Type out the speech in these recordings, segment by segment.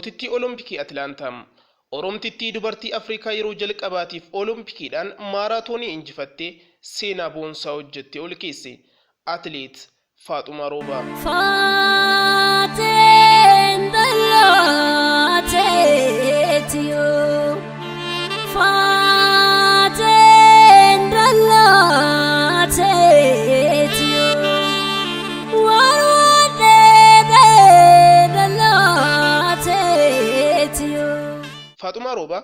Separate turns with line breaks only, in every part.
Mootittii Olompikii Atilaantaa Oromtittii dubartii Afrikaa yeroo jalqabaatiif Olimpikiidhaan maaraatoonii injifattee seenaa boonsaa hojjettee ol keesse Atileet Faaxumaa Roobaa. Faaxumaa Roobaa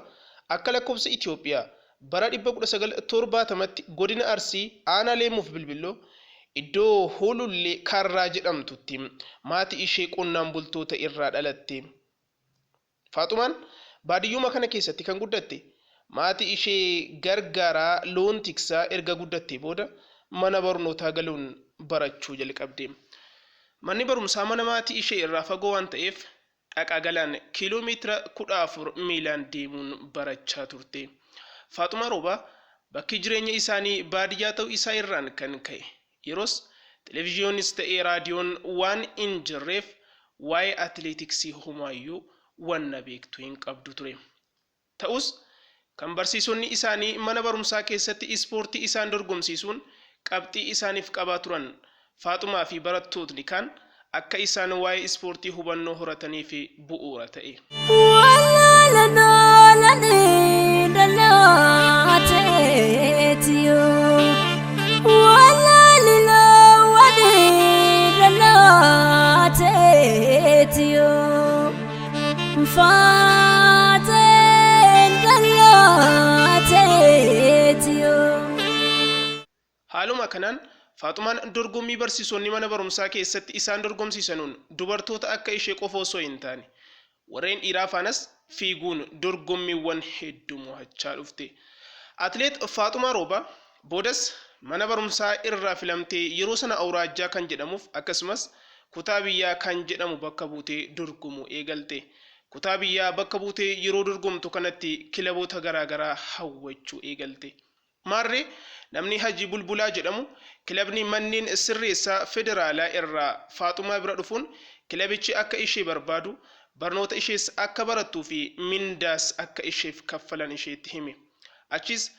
akka lakkoofsa Itoophiyaa bara 1970tti godina Arsii aanaa Leemuuf Bilbiloo iddoo Hoolullee Karraa jedhamtutti maatii ishee qonnaan bultoota irraa dhalatte. Faaxumaan baadiyyuma kana keessatti kan guddatte maatii ishee gargaaraa loon tiksaa erga guddattee booda mana barnootaa galuun barachuu jalqabde. Manni barumsaa mana maatii ishee irraa fagoo waan ta'eef dhaqaa galaan kiiloomeetira 14 miilaan deemuun barachaa turte. Faaxumaa Roobaa bakki jireenya isaanii baadiyyaa ta'uu isaa irraan kan ka'e yeroos televizyoonis ta'ee raadiyoon waan hin jirreef waa'ee atileetiksii homaayyuu wanna beektu hin qabdu ture. Ta'us kan barsiisonni isaanii mana barumsaa keessatti ispoortii isaan dorgomsiisuun qabxii isaaniif qabaa turan Faaxumaa fi barattootni kan akka isaan waa'ee ispoortii hubannoo horatanii fi bu'uura ta'e. Haaluma kanaan Faaxumaan dorgommii barsiisonni mana barumsaa keessatti isaan dorgomsiisanuun dubartoota akka ishee qofa osoo hin taane warreen dhiiraa faanas fiiguun dorgommiiwwan hedduu mo'achaa dhufte. Atileet Faaxumaa Roobaa boodas mana barumsaa irraa filamtee yeroo sana Awuraajjaa kan jedhamuuf akkasumas kutaa biyyaa kan jedhamu bakka buutee dorgomuu eegalte. Kutaa biyyaa bakka buutee yeroo dorgomtu kanatti kilaboota garaagaraa hawwachuu eegalte. Maarree namni Haji Bulbulaa jedhamu kilabni manneen sirreessaa federaalaa irraa Faaxumaa bira dhufuun kilabichi akka ishee barbaadu barnoota ishees akka barattuu fi mindaas akka isheef kaffalan isheetti hime. Achis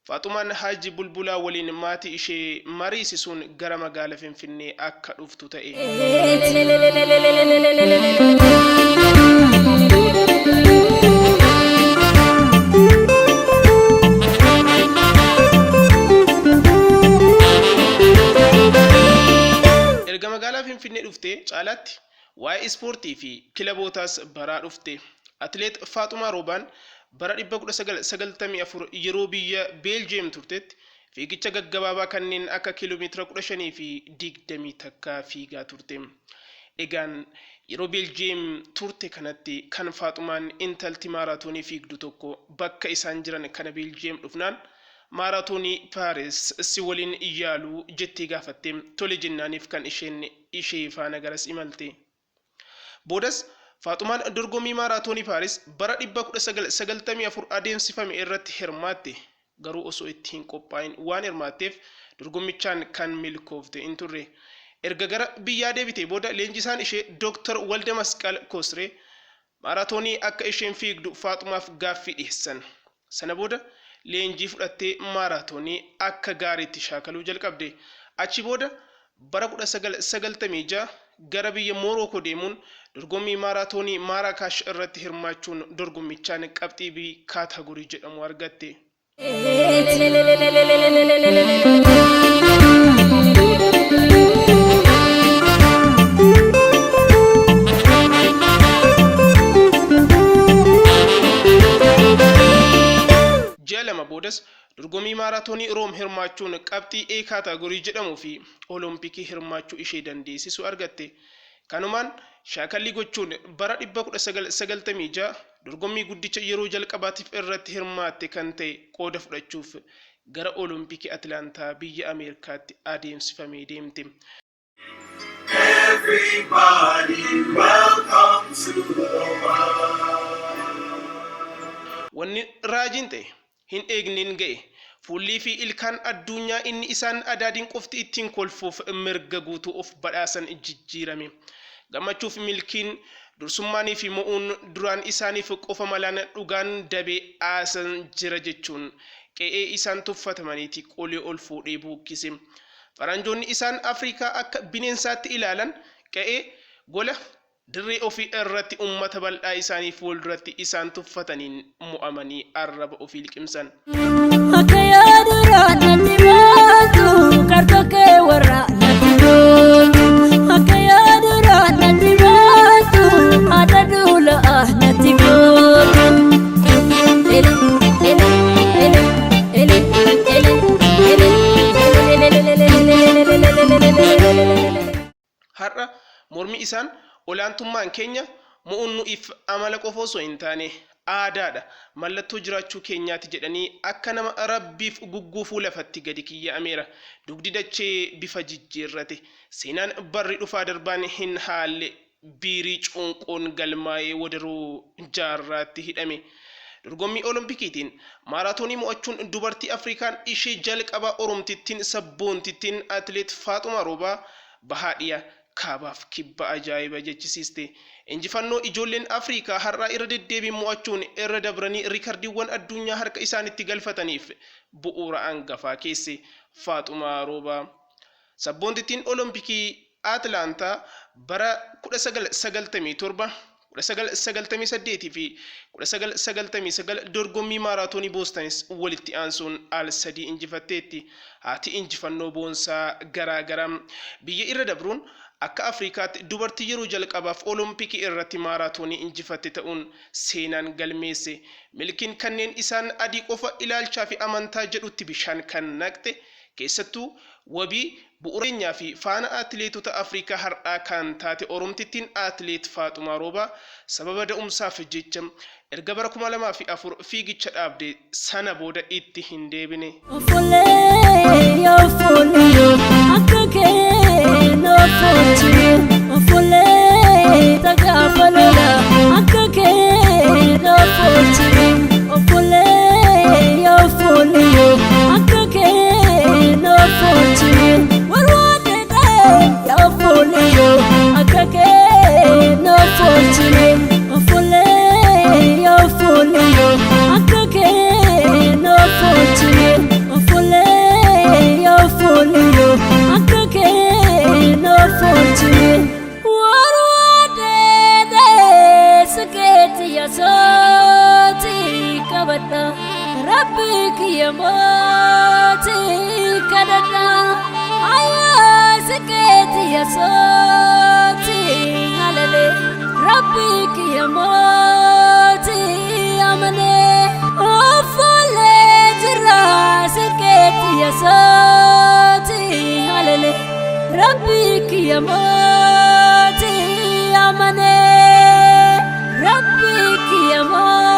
Faaxumaan Haji Bulbulaa waliin maatii ishee mariisisuun gara magaalaa Finfinnee akka dhuftu ta'e. Erga magaalaa Finfinnee dhufte caalaatti waa'ee ispoortii fi kilabootaas baraa dhufte. Atileet Faaxumaa Roobaan bara 1994 yeroo biyya Beeljiyeem turtetti fiigicha gaggabaabaa kanneen akka kiiloomeetira 15 fi 20 takka fiigaa turte. Egaan yeroo Beeljiyeem turte kanatti kan Faaxumaan intalti maaraatoonii fiigdu tokko bakka isaan jiran kana Beeljiyeem dhufnaan maaraatoonii Paaris si waliin yaaluu jettee gaafatte tole jennaaniif kan ishee faana garas imalte. Boodas Faaxumaan dorgommii maaraatoonii Paaris bara 1994 adeemsifame irratti hirmaatte garuu osoo itti hin qophaa'in waan hirmaatteef dorgommichaan kan milkoofte hin turre. Erga gara biyyaa deebitee booda leenjisaan ishee Dr. Walda Masqal Kosree maaraatoonii akka isheen fiigdu Faaxumaaf gaaffii dhiyeessan. Sana booda leenjii fudhattee maaraatoonii akka gaariitti shaakaluu jalqabde. Achi booda bara 1996 gara biyya Morookoo deemuun dorgommii maaraatoonii Maaraakaash irratti hirmaachuun dorgommichaan qabxii B kaataagorii jedhamu argatte. Lama boodas dorgommii maaraatoonii Room hirmaachuun qabxii A kaataagorii jedhamuu fi Olompikii hirmaachuu ishee dandeessisu argatte. Kanumaan shaakallii gochuun bara 1996 dorgommii guddicha yeroo jalqabaatiif irratti hirmaatte kan ta'e qooda fudhachuuf gara Olompikii Atilaantaa biyya Ameerikaatti adeemsifamee deemte. Wanni raajiin ta'e hin eegnin ga'e fuulli fi ilkaan addunyaa inni isaan adaadiin qofti ittiin kolfuuf mirga guutuu of badhaasan jijjiirame. Gammachuuf milkiin dursummaanii fi mo'uun duraan isaaniif qofa malaan dhugaan dabee aasan jira jechuun qe'ee isaan tuffatamaniiti qolee ol fuudhee buukkise. Faranjoonni isaan Afrikaa akka bineensaatti ilaalan qe'ee gola dirree ofii irratti uummata bal'aa isaanii fuulduratti isaan tuffataniin mo'amanii arraba ofii liqimsan. Akka yaaduraan natti baatu kartokkee warra natti gootu. Akka yaaduraan natti baatu haadha duulaa natti gootu. Har'a mormi isaan olaantummaan keenya mo'uun nuuf amala qofa osoo hin taane aadaadha, mallattoo jiraachuu keenyaati jedhanii akka nama rabbiif gugguufuu lafatti gadi kiyya'ameera. Dugdi dachee bifa jijjiirrate, seenaan barri dhufaa darbaan hin haalle biirii cuunqoon galmaa'ee wadaroo jaarraatti hidhame. Dorgommii Oloompikiitiin maaraatoonii mo'achuun dubartii Afrikaan ishee jalqabaa Oromtittiin sabboontittiin Atileet Faaxumaa Roobaa bahaadhiyaa kaabaaf kibba ajaa'iba jechisiiste. Injifannoo ijoolleen Afrikaa har'aa irra deddeebiin mo'achuun irra dabranii riikardiiwwan addunyaa harka isaanitti galfataniif bu'uura hangafaa keesse Faaxumaa Roobaa. Sabboontittiin Olompikii Atlaantaa bara 1997 1998 fi 1999 dorgommii maaraatoonii Boostanis walitti aansuun al sadii injifatteetti. Haati injifannoo boonsaa garaagaraa biyya irra dabruun akka Afrikaatti dubartii yeroo jalqabaaf Olompikii irratti maaraatoonii injifatte ta'uun seenaan galmeesse. Milkiin kanneen isaan adii qofa ilaalchaa fi amantaa jedhutti bishaan kan naqxe keessattuu wabii bu'uureenyaa fi faana atileetota Afrikaa har'aa kan taate Oromtittiin Atileet Faaxumaa Roobaa sababa da'umsaaf jecha erga bara 2004 fiigicha dhaabde sana booda itti hin deebine.
Rabbi ki amane